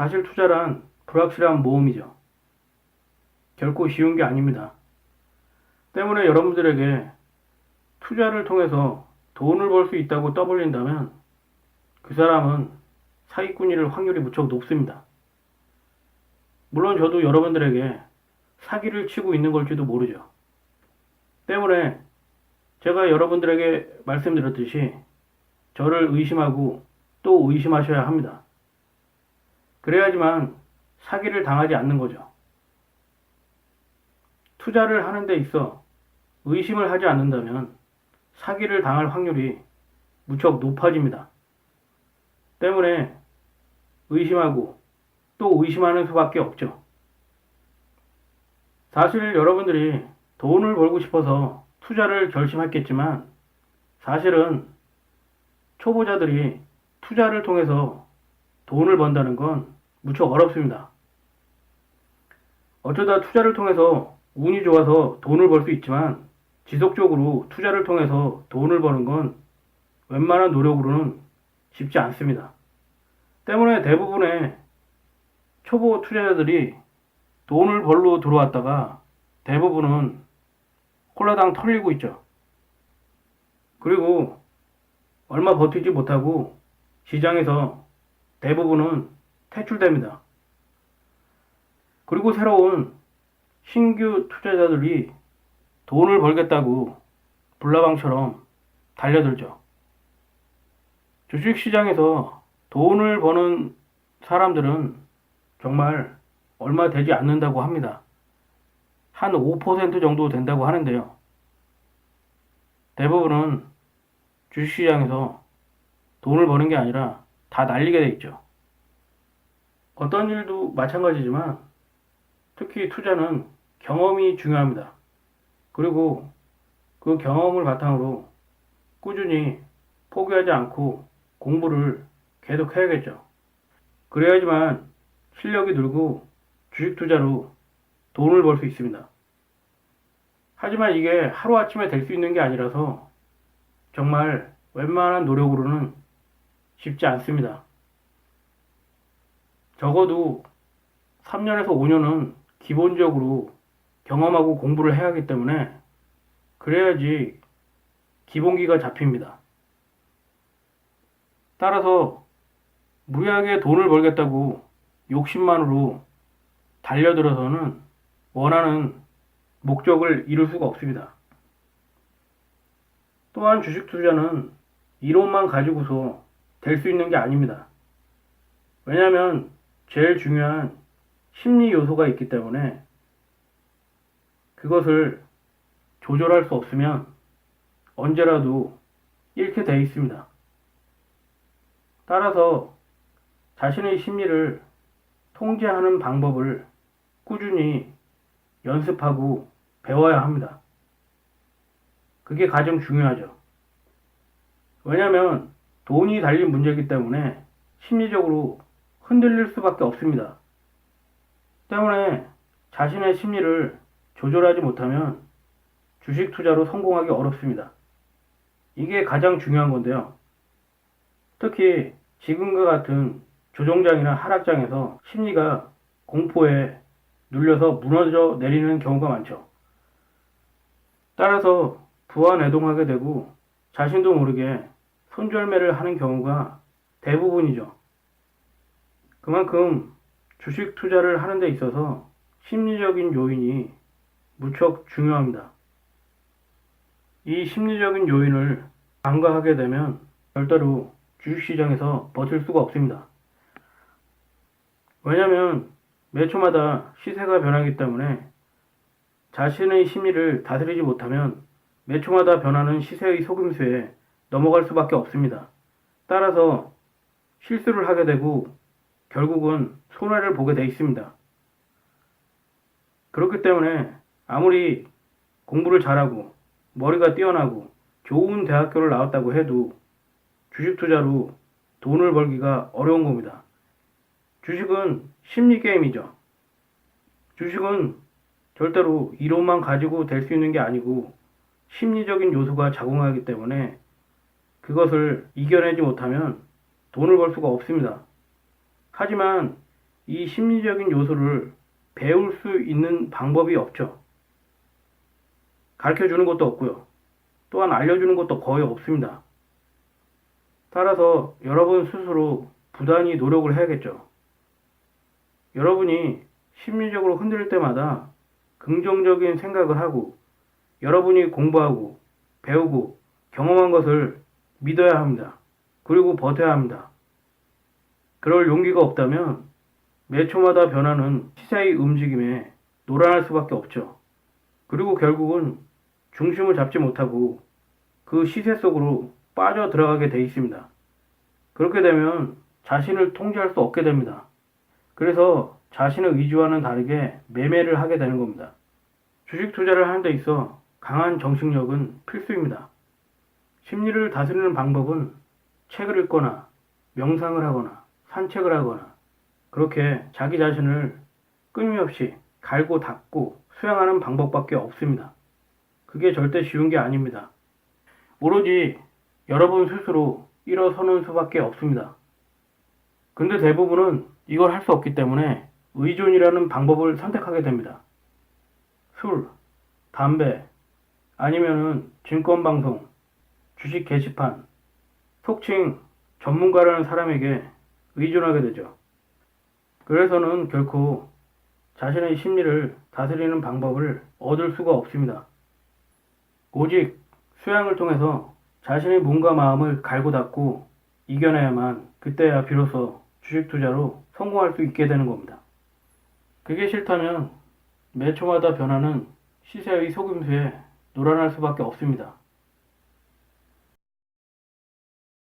사실 투자란 불확실한 모험이죠. 결코 쉬운 게 아닙니다. 때문에 여러분들에게 투자를 통해서 돈을 벌 수 있다고 떠벌린다면 그 사람은 사기꾼일 확률이 무척 높습니다. 물론 저도 여러분들에게 사기를 치고 있는 걸지도 모르죠. 때문에 제가 여러분들에게 말씀드렸듯이 저를 의심하고 또 의심하셔야 합니다. 그래야지만 사기를 당하지 않는 거죠. 투자를 하는 데 있어 의심을 하지 않는다면 사기를 당할 확률이 무척 높아집니다. 때문에 의심하고 또 의심하는 수밖에 없죠. 사실 여러분들이 돈을 벌고 싶어서 투자를 결심했겠지만 사실은 초보자들이 투자를 통해서 돈을 번다는 건 무척 어렵습니다. 어쩌다 투자를 통해서 운이 좋아서 돈을 벌 수 있지만 지속적으로 투자를 통해서 돈을 버는 건 웬만한 노력으로는 쉽지 않습니다. 때문에 대부분의 초보 투자자들이 돈을 벌러 들어왔다가 대부분은 홀라당 털리고 있죠. 그리고 얼마 버티지 못하고 시장에서 대부분은 퇴출됩니다. 그리고 새로운 신규 투자자들이 돈을 벌겠다고 불나방처럼 달려들죠. 주식시장에서 돈을 버는 사람들은 정말 얼마 되지 않는다고 합니다. 한 5% 정도 된다고 하는데요. 대부분은 주식시장에서 돈을 버는 게 아니라 다 날리게 돼 있죠. 어떤 일도 마찬가지지만 특히 투자는 경험이 중요합니다. 그리고 그 경험을 바탕으로 꾸준히 포기하지 않고 공부를 계속 해야겠죠. 그래야지만 실력이 늘고 주식 투자로 돈을 벌 수 있습니다. 하지만 이게 하루아침에 될 수 있는 게 아니라서 정말 웬만한 노력으로는 쉽지 않습니다. 적어도 3년에서 5년은 기본적으로 경험하고 공부를 해야 하기 때문에 그래야지 기본기가 잡힙니다. 따라서 무리하게 돈을 벌겠다고 욕심만으로 달려들어서는 원하는 목적을 이룰 수가 없습니다. 또한 주식 투자는 이론만 가지고서 될 수 있는 게 아닙니다. 왜냐하면 제일 중요한 심리 요소가 있기 때문에 그것을 조절할 수 없으면 언제라도 잃게 돼 있습니다. 따라서 자신의 심리를 통제하는 방법을 꾸준히 연습하고 배워야 합니다. 그게 가장 중요하죠. 왜냐하면 돈이 달린 문제이기 때문에 심리적으로 흔들릴 수밖에 없습니다. 때문에 자신의 심리를 조절하지 못하면 주식 투자로 성공하기 어렵습니다. 이게 가장 중요한 건데요. 특히 지금과 같은 조정장이나 하락장에서 심리가 공포에 눌려서 무너져 내리는 경우가 많죠. 따라서 부안해동하게 되고 자신도 모르게 손절매를 하는 경우가 대부분이죠. 그만큼 주식 투자를 하는 데 있어서 심리적인 요인이 무척 중요합니다. 이 심리적인 요인을 간과하게 되면 절대로 주식시장에서 버틸 수가 없습니다. 왜냐하면 매초마다 시세가 변하기 때문에 자신의 심리를 다스리지 못하면 매초마다 변하는 시세의 속임수에 넘어갈 수밖에 없습니다. 따라서 실수를 하게 되고 결국은 손해를 보게 돼 있습니다. 그렇기 때문에 아무리 공부를 잘하고 머리가 뛰어나고 좋은 대학교를 나왔다고 해도 주식 투자로 돈을 벌기가 어려운 겁니다. 주식은 심리 게임이죠. 주식은 절대로 이론만 가지고 될 수 있는 게 아니고 심리적인 요소가 작용하기 때문에 그것을 이겨내지 못하면 돈을 벌 수가 없습니다. 하지만 이 심리적인 요소를 배울 수 있는 방법이 없죠. 가르쳐 주는 것도 없고요. 또한 알려주는 것도 거의 없습니다. 따라서 여러분 스스로 부단히 노력을 해야겠죠. 여러분이 심리적으로 흔들릴 때마다 긍정적인 생각을 하고 여러분이 공부하고 배우고 경험한 것을 믿어야 합니다. 그리고 버텨야 합니다. 그럴 용기가 없다면 매 초마다 변하는 시세의 움직임에 놀아날 수밖에 없죠. 그리고 결국은 중심을 잡지 못하고 그 시세 속으로 빠져 들어가게 돼 있습니다. 그렇게 되면 자신을 통제할 수 없게 됩니다. 그래서 자신의 의지와는 다르게 매매를 하게 되는 겁니다. 주식 투자를 하는 데 있어 강한 정신력은 필수입니다. 심리를 다스리는 방법은 책을 읽거나 명상을 하거나 산책을 하거나 그렇게 자기 자신을 끊임없이 갈고 닦고 수양하는 방법밖에 없습니다. 그게 절대 쉬운 게 아닙니다. 오로지 여러분 스스로 일어서는 수밖에 없습니다. 근데 대부분은 이걸 할 수 없기 때문에 의존이라는 방법을 선택하게 됩니다. 술, 담배, 아니면은 증권방송, 주식 게시판, 속칭 전문가라는 사람에게 의존하게 되죠. 그래서는 결코 자신의 심리를 다스리는 방법을 얻을 수가 없습니다. 오직 수양을 통해서 자신의 몸과 마음을 갈고 닦고 이겨내야만 그때야 비로소 주식 투자로 성공할 수 있게 되는 겁니다. 그게 싫다면 매 초마다 변하는 시세의 속임수에 놀아날 수밖에 없습니다.